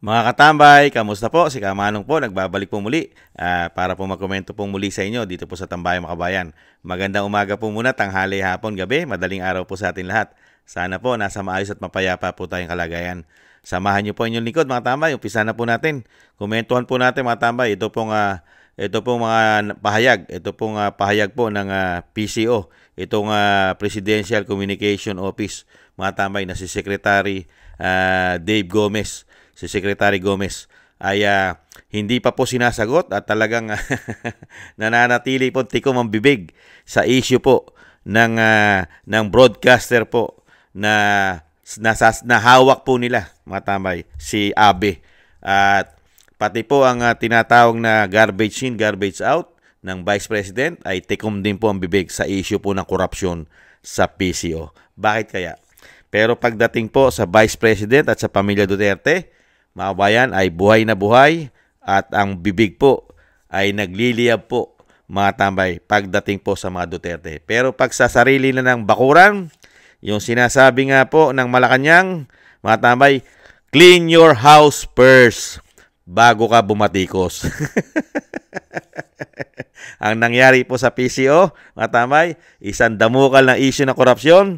Mga katambay, kamusta po? Si Kamanong po, nagbabalik po muli para po magkomento po muli sa inyo dito po sa Tambayang Makabayan. Magandang umaga po muna, tanghali, hapon, gabi, madaling araw po sa atin lahat. Sana po nasa maayos at mapayapa po tayong kalagayan. Samahan niyo po inyong lingkod mga tambay, umpisa na po natin. Komentuhan po natin mga tambay, ito pong mga pahayag. Ito pong pahayag po ng PCO, itong Presidential Communication Office mga tambay na si Secretary Dave Gomez. Si Secretary Gomez ay hindi pa po sinasagot at talagang nananatili po tikom ang bibig sa issue po ng broadcaster po na hawak po nila mga tambay, si Abe. At pati po ang tinatawag na garbage in, garbage out ng Vice President ay tikom din po ang bibig sa issue po ng korupsyon sa PCO. Bakit kaya? Pero pagdating po sa Vice President at sa pamilya Duterte, mga bayan, ay buhay na buhay at ang bibig po ay nagliliyab po mga tambay pagdating po sa mga Duterte. Pero pag sa sarili na ng bakuran, yung sinasabi nga po ng Malacanang, mga tambay, clean your house first bago ka bumatikos. Ang nangyari po sa PCO, mga tambay, isang damukal na issue na korupsyon,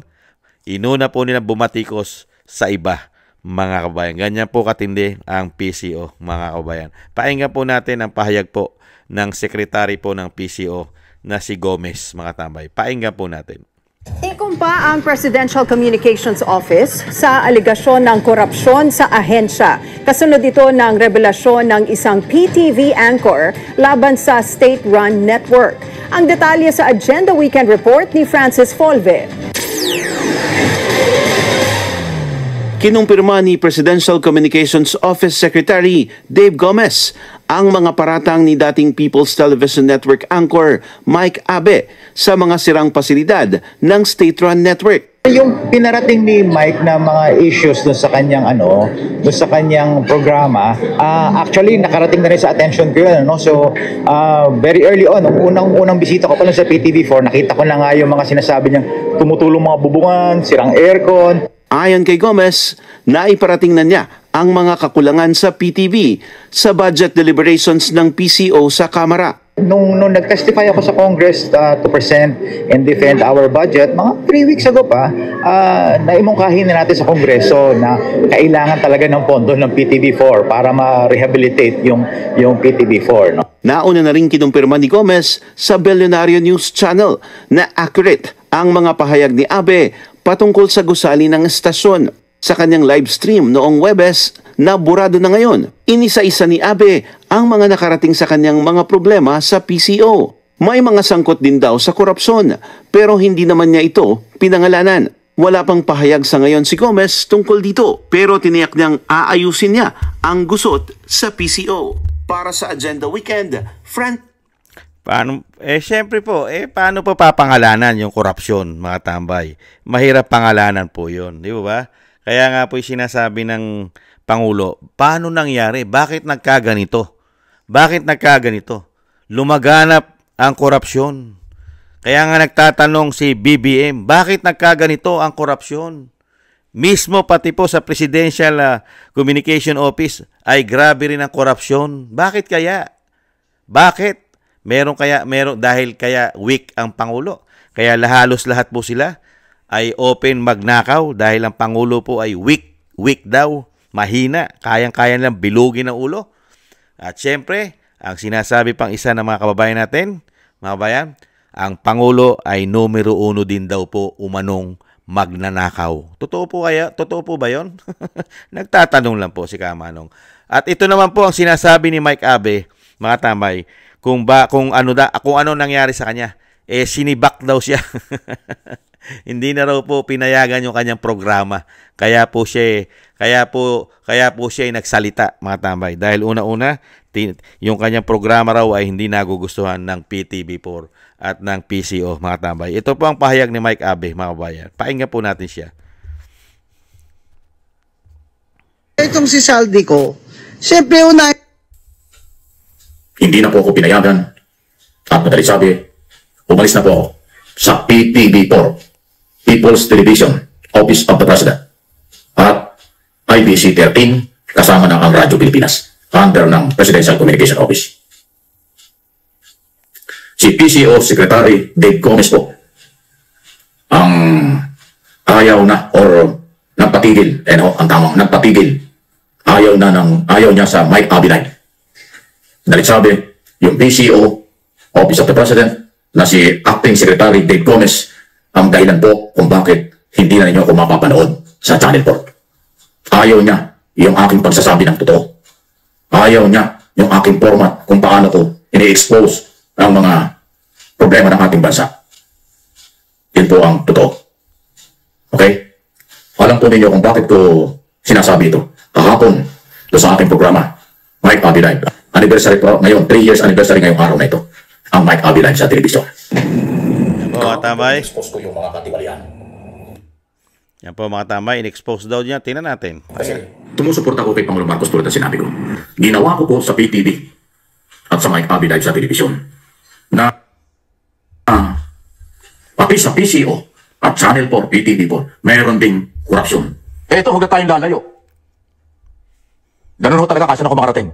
inuna po nilang bumatikos sa iba. Mga kabayan, ganyan po katindi ang PCO, mga kabayan. Pakinggan po natin ang pahayag po ng sekretary po ng PCO na si Gomez, mga tambay. Pakinggan po natin. Ikumpa ang Presidential Communications Office sa aligasyon ng korupsyon sa ahensya. Kasunod ito ng revelasyon ng isang PTV anchor laban sa state-run network. Ang detalye sa Agenda Weekend Report ni Francis Folve. Kinumpirma ni Presidential Communications Office Secretary Dave Gomez ang mga paratang ni dating People's Television Network anchor Mike Abe sa mga sirang pasilidad ng state-run network. Yung pinarating ni Mike na mga issues doon sa kanyang programa, actually nakarating na rin sa attention ko yun, no? So very early on, unang bisita ko pa lang sa PTV4, nakita ko na nga yung mga sinasabi niyang tumutulong mga bubungan, sirang aircon. Ayon kay Gomez, naiparating na niya ang mga kakulangan sa PTV sa budget deliberations ng PCO sa Kamara. Nung nag-testify ako sa Congress to present and defend our budget, mga 3 weeks ago pa, naimungkahin na natin sa Kongreso na kailangan talaga ng pondo ng PTV4 para ma-rehabilitate yung PTV4. No? Nauna na rin kinumpirma ni Gomez sa Billionario News Channel na accurate ang mga pahayag ni Abe patungkol sa gusali ng estasyon. Sa kanyang live stream noong Webes na burado na ngayon, inisa-isa ni Abe ang mga nakarating sa kanyang mga problema sa PCO. May mga sangkot din daw sa korupsyon, pero hindi naman niya ito pinangalanan. Wala pang pahayag sa ngayon si Gomez tungkol dito, pero tiniyak niyang aayusin niya ang gusot sa PCO. Para sa Agenda Weekend, Frank. Siyempre po, paano pa papangalanan yung korupsyon, mga tambay? Mahirap pangalanan po yun, di ba? Kaya nga po yung sinasabi ng Pangulo, paano nangyari? Bakit nagkaganito? Bakit nagkaganito? Lumaganap ang korupsyon. Kaya nga nagtatanong si BBM, bakit nagkaganito ang korupsyon? Mismo pati po sa Presidential Communication Office ay grabe rin ang korupsyon. Bakit kaya? Bakit? Dahil kaya weak ang Pangulo. Kaya halos lahat po sila ay open magnakaw dahil ang Pangulo po ay weak daw, mahina, kayang-kaya lang bilugin ang ulo. At syempre, ang sinasabi pang isa ng mga kababayan natin, mga kababayan, ang Pangulo ay numero 1 din daw po umanong magnanakaw. Totoo po ba yun? Nagtatanong lang po si Kamanong. At ito naman po ang sinasabi ni Mike Abe, mga tambay, kung ano nangyari sa kanya. Sinibak daw siya. Hindi na raw po pinayagan yung kanyang programa. Kaya po siya ay nagsalita, mga tambay. Dahil una-una, yung kanyang programa raw ay hindi nagugustuhan ng PTV4 at ng PCO, mga tambay. Ito po ang pahayag ni Mike Abe, mga kabayan. Pakinggan po natin siya. Itong si Saldico, siyempre hindi na po ako pinayagan at madali sabi, umalis na po ako sa PTV4, People's Television, Office of the President, at IBC 13 kasama ng ang Radyo Pilipinas under ng Presidential Communication Office. Si PCO Secretary Dave Gomez po ang ayaw na or nagpatigil, ang tamang nagpatigil, ayaw niya sa Mike Abinay. Dahil sabi, yung PCO Office of the President na si Acting Secretary Dave Gomez ang dahilan po kung bakit hindi na ninyo ako mapapanood sa Channel 4. Ayaw niya yung aking pagsasabi ng totoo. Ayaw niya yung aking format kung paano ko ini-expose ang mga problema ng ating bansa. Yun po ang totoo. Okay? Alam po ninyo kung bakit ko sinasabi ito. Kahapon, doon sa ating programa, Mike Abby Live. Anniversary po, ngayon, 3 years anniversary ngayong araw na ito. Ang Mike Abby Live sa television. Oo, mga tambay. Expose ko yung mga katiwalian. Yan po mga tambay, in-expose daw niya. Tingnan natin. Kasi tumusuporta ko kay Pangulong Marcos tulad ng sinabi ko. Ginawa ko po sa PTV at sa Mike Abby Live sa television na pati sa PCO at Channel 4, PTV4, mayroon ding korupsyon. Ito, huwag na tayong lalayo. Ganun ho talaga kasi na kumarating.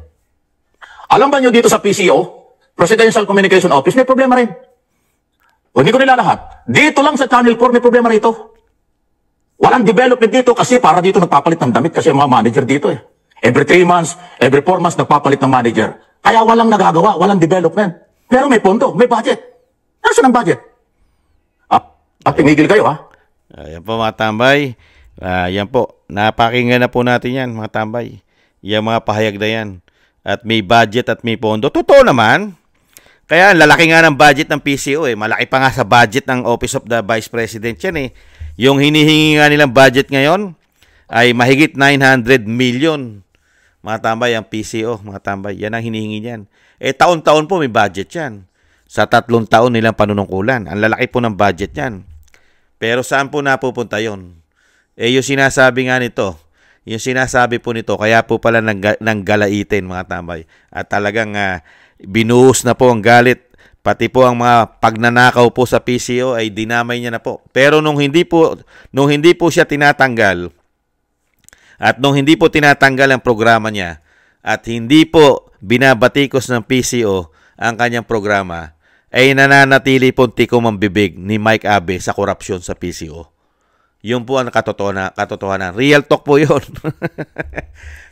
Alam ba nyo dito sa PCO, Presidential Communication Office, may problema rin. O hindi ko nila lahat. Dito lang sa Channel 4, may problema rito. Walang development dito kasi para dito nagpapalit ng damit kasi mga manager dito eh. Every 3 months, every 4 months nagpapalit ng manager. Kaya walang nagagawa, walang development. Pero may pondo, may budget. Nasaan ang budget? At tumigil kayo ha? Yan po mga tambay. Yan po. Napakinggan na po natin yan mga tambay. Yung mga pahayag na yan. At may budget at may pondo. Totoo naman. Kaya lalaki nga ng budget ng PCO eh. Malaki pa nga sa budget ng Office of the Vice President yan eh. Yung hinihingi nga nilang budget ngayon ay mahigit 900 million. Mga tambay, ang PCO, mga tambay. Yan ang hinihingi niyan. Eh taon-taon po may budget yan. Sa 3 taon nilang panunungkulan. Ang lalaki po ng budget yan. Pero saan po napupunta yon? Eh yung sinasabi nga nito, yung sinasabi po nito, kaya po pala nanggalaitin mga tambay. At talagang binuhos na po ang galit. Pati po ang mga pagnanakaw po sa PCO ay dinamay niya na po. Pero nung hindi po siya tinatanggal, at nung hindi po tinatanggal ang programa niya, at hindi po binabatikos ng PCO ang kanyang programa, ay nananatili po tikom ang bibig ni Mike Abbe sa korupsyon sa PCO. Yun po ang katotohanan. Real talk po yun.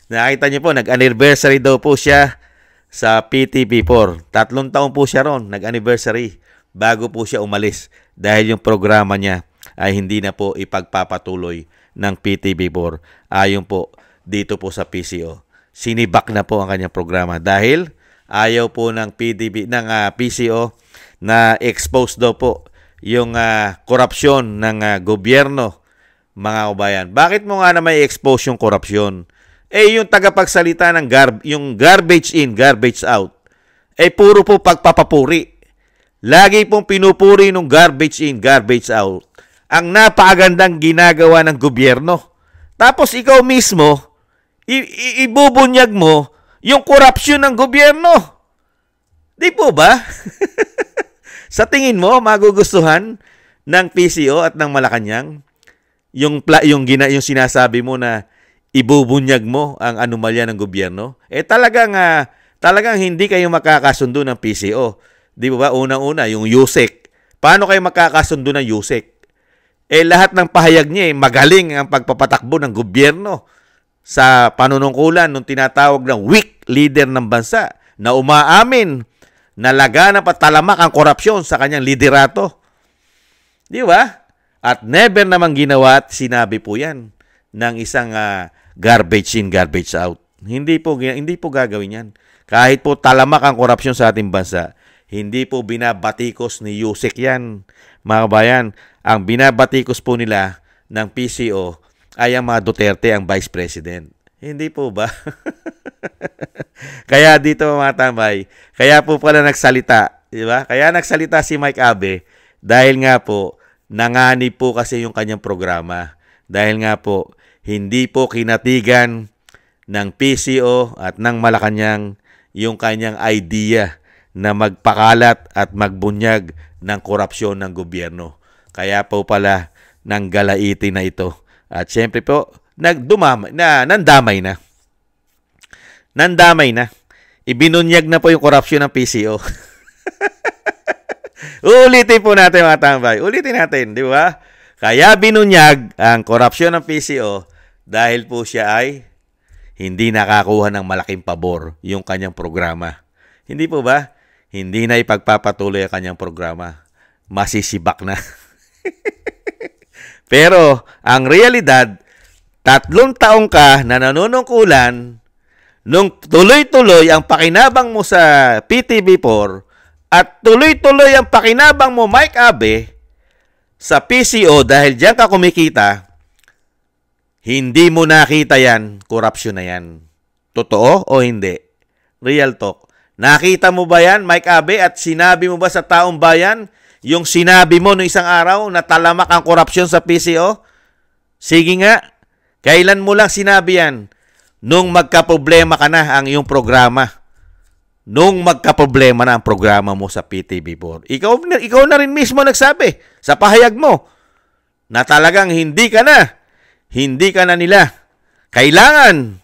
Nakita niyo po, nag-anniversary daw po siya sa PTV4. 3 taon po siya ron, nag-anniversary, bago po siya umalis dahil yung programa niya ay hindi na po ipagpapatuloy ng PTV4. Ayon po dito po sa PCO. Sinibak na po ang kanyang programa dahil ayaw po ng PCO na expose daw po yung korupsyon ng gobyerno, mga kabayan. Bakit mo nga na may expose yung korupsyon? Eh yung tagapagsalita ng yung garbage in, garbage out, eh puro po pagpapapuri. Lagi pong pinupuri ng garbage in, garbage out ang napakagandang ginagawa ng gobyerno. Tapos ikaw mismo, ibubunyag mo yung korupsyon ng gobyerno. Di po ba? Sa tingin mo, magugustuhan ng PCO at ng Malacanang yung sinasabi mo na ibubunyag mo ang anomalya ng gobyerno? Eh talagang hindi kayo makakasundo ng PCO. Di ba? Unang-una, yung USEC. Paano kayo makakasundo ng USEC? Eh lahat ng pahayag niya magaling ang pagpapatakbo ng gobyerno sa panunungkulan ng tinatawag ng weak leader ng bansa na umaamin na laganap at talamak ang korupsyon sa kanyang liderato. Di ba? At never namang ginawa at sinabi po yan ng isang garbage in, garbage out. Hindi po gagawin yan. Kahit po talamak ang korupsyon sa ating bansa, hindi po binabatikos ni USEC yan. Mga kabayan, ang binabatikos po nila ng PCO ay ang mga Duterte, ang Vice President. Hindi po ba? Kaya dito mga tambay, kaya po pala nagsalita, di ba? Kaya nagsalita si Mike Abbe dahil nga po nanganib po kasi yung kanyang programa. Dahil nga po hindi po kinatigan ng PCO at ng Malacanang yung kanyang idea na magpakalat at magbunyag ng korupsyon ng gobyerno. Kaya po pala nanggalaiti na ito. At syempre po, nandamay na. nandamay na. Ibinunyag na po yung korupsyon ng PCO. Ulitin po natin mga tambay. Ulitin natin, di ba? Kaya binunyag ang korupsyon ng PCO dahil po siya ay hindi nakakuha ng malaking pabor yung kanyang programa. Hindi po ba? Hindi na ipagpapatuloy ang kanyang programa. Masisibak na. Pero, ang realidad, 3 taong ka na nanunungkulan nung tuloy-tuloy ang pakinabang mo sa PTV4 at tuloy-tuloy ang pakinabang mo, Mike Abe, sa PCO dahil diyan ka kumikita, hindi mo nakita yan, korupsyon na yan. Totoo o hindi? Real talk. Nakita mo ba yan, Mike Abe, at sinabi mo ba sa taong bayan yung sinabi mo noong isang araw na talamak ang korupsyon sa PCO? Sige nga, kailan mo lang sinabi yan? Nung magkaproblema ka na ang iyong programa. Nung magkaproblema na ang programa mo sa PTV4. Ikaw na rin mismo nagsabi sa pahayag mo na talagang hindi ka na nila kailangan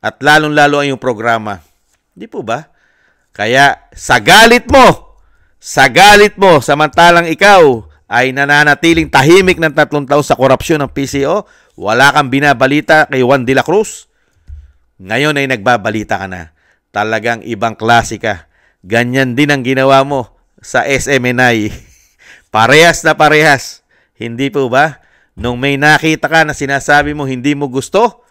at lalong-lalo ang iyong programa. Di po ba? Kaya sa galit mo, samantalang ikaw ay nananatiling tahimik ng 3 taon sa korupsyon ng PCO, wala kang binabalita kay Juan de la Cruz, ngayon ay nagbabalita ka na. Talagang ibang klase ka. Ganyan din ang ginawa mo sa SMNI. Parehas na parehas. Hindi po ba? Nung may nakita ka na sinasabi mo hindi mo gusto,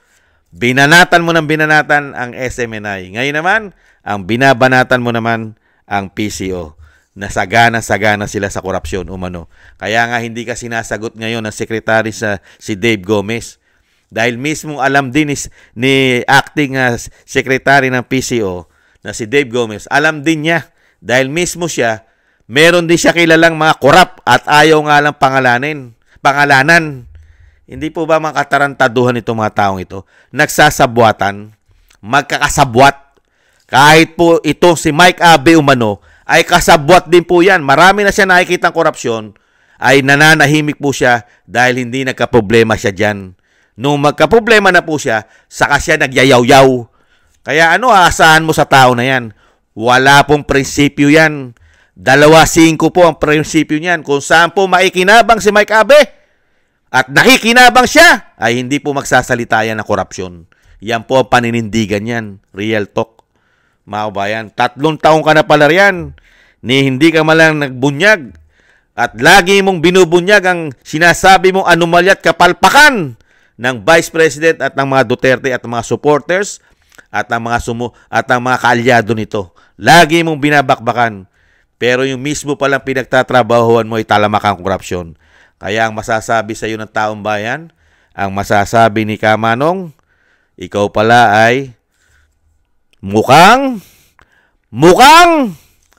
binanatan mo ng binanatan ang SMNI. Ngayon naman, ang binabanatan mo naman ang PCO. Nasagana-sagana sila sa korupsyon umano. Kaya nga hindi ka sinasagot ngayon ng sekretary si Dave Gomez. Dahil mismo alam din ni acting secretary ng PCO na si Dave Gomez, alam din niya dahil mismo siya, meron din siya kilalang mga korap at ayaw nga lang pangalanan. Hindi po ba mga katarantaduhan itong mga taong ito? Nagsasabwatan, magkakasabwat. Kahit po ito si Mike Abe umano, ay kasabwat din po yan. Marami na siya nakikitang korupsyon, ay nananahimik po siya dahil hindi nagkaproblema siya dyan. Nung magkaproblema na po siya, saka siya nagyayaw-yaw. Kaya aasahan mo sa tao na yan? Wala pong prinsipyo yan. 2-5 po ang prinsipyo niyan. Kung saan po maikinabang si Mike Abe at nakikinabang siya, ay hindi po magsasalita yan ng korupsyon. Yan po ang paninindigan yan. Real talk. Mga kabayan, 3 taong ka na pala riyan, hindi ka malang nagbunyag at lagi mong binubunyag ang sinasabi mong anomalya at kapalpakan ng Vice President at ng mga Duterte at mga supporters at ang mga kaalyado nito. Lagi mong binabakbakan. Pero yung mismo palang pinagtatrabahuan mo ay talamakang korupsyon. Kaya ang masasabi sa iyo ng taong bayan, ang masasabi ni Kamanong, ikaw pala ay mukhang,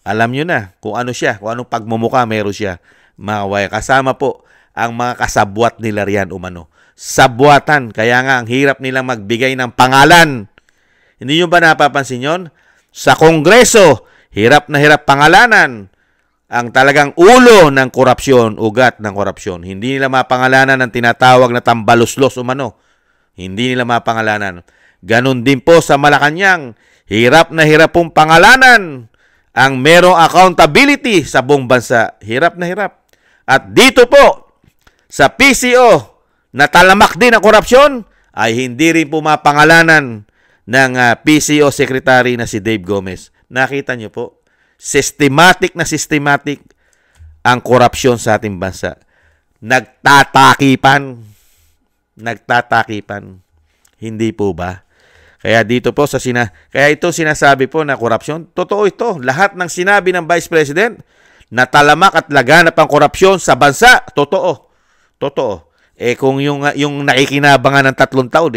alam nyo na kung ano siya, kung anong pagmumukha meron siya. Mga kasama po ang mga kasabwat nila riyan umano. Sabwatan. Kaya nga, ang hirap nilang magbigay ng pangalan. Hindi nyo ba napapansin yun? Sa Kongreso, hirap na hirap pangalanan ang talagang ulo ng korupsyon, ugat ng korupsyon. Hindi nila mapangalanan ang tinatawag na tambaluslos umano. Hindi nila mapangalanan. Ganon din po sa Malacanang. Hirap na hirap pong pangalanan ang merong accountability sa buong bansa. Hirap na hirap. At dito po, sa PCO, na talamak din ang korupsyon, ay hindi rin po mapangalanan ng PCO Secretary na si Dave Gomez. Nakita niyo po, systematic ang korupsyon sa ating bansa. Nagtatakipan. Hindi po ba? Kaya dito po kaya ito sinasabi po na korupsyon, totoo ito. Lahat ng sinabi ng Vice President na talamak at laganap ang korupsyon sa bansa, totoo. Kung yung nakikinabangan ng 3 taon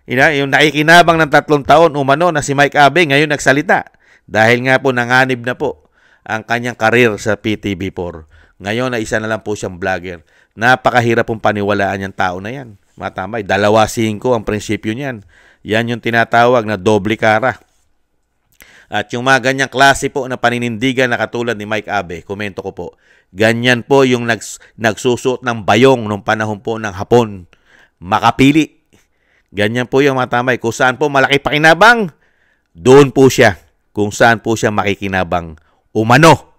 yung nakikinabang ng 3 taon umano na si Mike Abe ngayon nagsalita dahil nga po nanganib na po ang kanyang karir sa PTV4. Ngayon na isa na lang po siyang vlogger. Napakahirap pong paniwalaan yung tao na yan. Matambay, 2-5 ang prinsipyo niyan. Yan yung tinatawag na doble kara. At yung mga ganyang klase po na paninindigan na katulad ni Mike Abe, komento ko po, ganyan po yung nagsusuot ng bayong nung panahon po ng Hapon. Makapili. Ganyan po yung mga tambay. Kung saan po malaki pakinabang, doon po siya kung saan po siya makikinabang umano.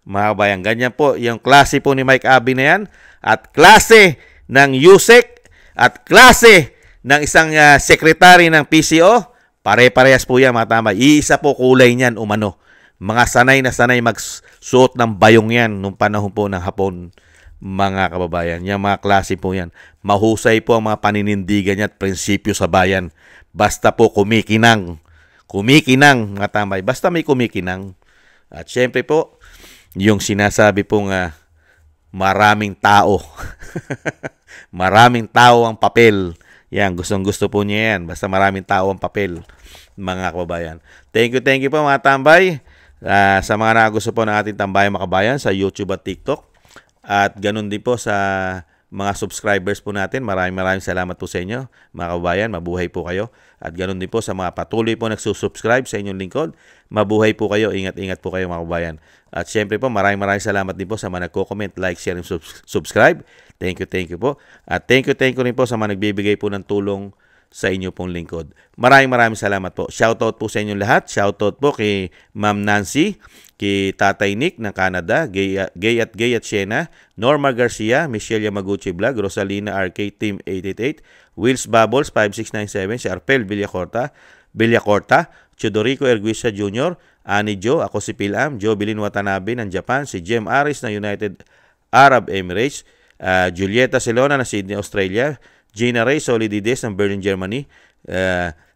Mga kabayan, ganyan po yung klase po ni Mike Abe na yan at klase ng USEC at klase ng isang sekretary ng PCO, pare-parehas po yan mga tambay. Iisa po kulay niyan umano. Mga sanay na sanay magsuot ng bayong yan nung panahon po ng Hapon, mga kababayan. Yung mga klase po yan. Mahusay po ang mga paninindigan niya at prinsipyo sa bayan. Basta po kumikinang. Kumikinang, mga tambay. Basta may kumikinang. At syempre po, yung sinasabi pong maraming tao. Maraming tao ang papel. Yan, gustong-gusto po niya yan. Basta maraming tao ang papel, mga kababayan. Thank you po mga tambay. Sa mga nagusto po ng ating tambayan mga kabayan sa YouTube at TikTok. At ganun din po sa mga subscribers po natin. Maraming salamat po sa inyo, mga kababayan. Mabuhay po kayo. At ganun din po sa mga patuloy po nagsusubscribe sa inyong lingkod. Mabuhay po kayo. Ingat-ingat po kayo, mga kababayan. At syempre po, maraming salamat din po sa mga nagko-comment, like, share, and subscribe. Thank you po. At thank you rin po sa mga nagbibigay po ng tulong sa inyo pong lingkod. Maraming salamat po. Shoutout po sa inyong lahat. Shoutout po kay Ma'am Nancy, kay Tatay Nick ng Canada, Gay at Siena, Norma Garcia, Michelle Yamaguchi Vlog, Rosalina RK Team 888, Wills Bubbles 5697, si Arpel Villacorta, Chodorico Erguisa Jr., Ani Joe, ako si Pilam, Joe Bilin Watanabe ng Japan, si Jem Aris ng United Arab Emirates, Julieta Celona ng Sydney, Australia, Gina Ray Solidides ng Berlin, Germany,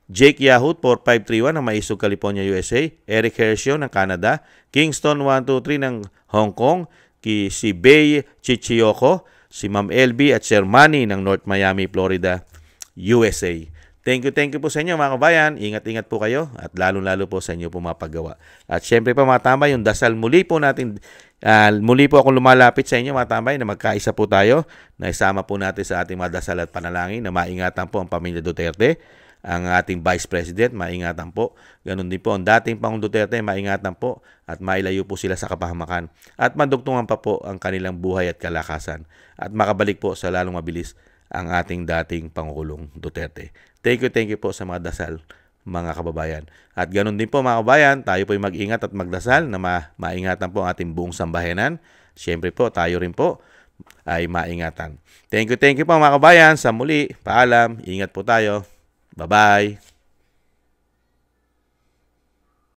Jake Yahoo 4531 ng Maisog, California, USA, Eric Hershio ng Canada, Kingston 123 ng Hong Kong, si Bay Chichiyoko, si Ma'am LB at Sir Manny ng North Miami, Florida, USA. Thank you po sa inyo mga kabayan. Ingat-ingat po kayo at lalo-lalo po sa inyo po mga paggawa. At syempre po mga tambay, yung dasal muli po akong lumalapit sa inyo mga tambay na magkaisa po tayo, na isama po natin sa ating mga dasal at panalangin na maingatan po ang pamilya Duterte, ang ating Vice President, maingatan po. Ganun din po ang dating Pangulong Duterte, maingatan po at mailayo po sila sa kapahamakan at madugtungan pa po ang kanilang buhay at kalakasan at makabalik po sa lalong mabilis ang ating dating Pangulong Duterte. Thank you po sa mga dasal, mga kababayan. At ganun din po mga kababayan, tayo po ay mag-ingat at magdasal na maingatan po ang ating buong sambahanan. Siyempre po, tayo rin po ay maingatan. Thank you po mga kababayan. Sa muli, paalam, ingat po tayo. Bye-bye.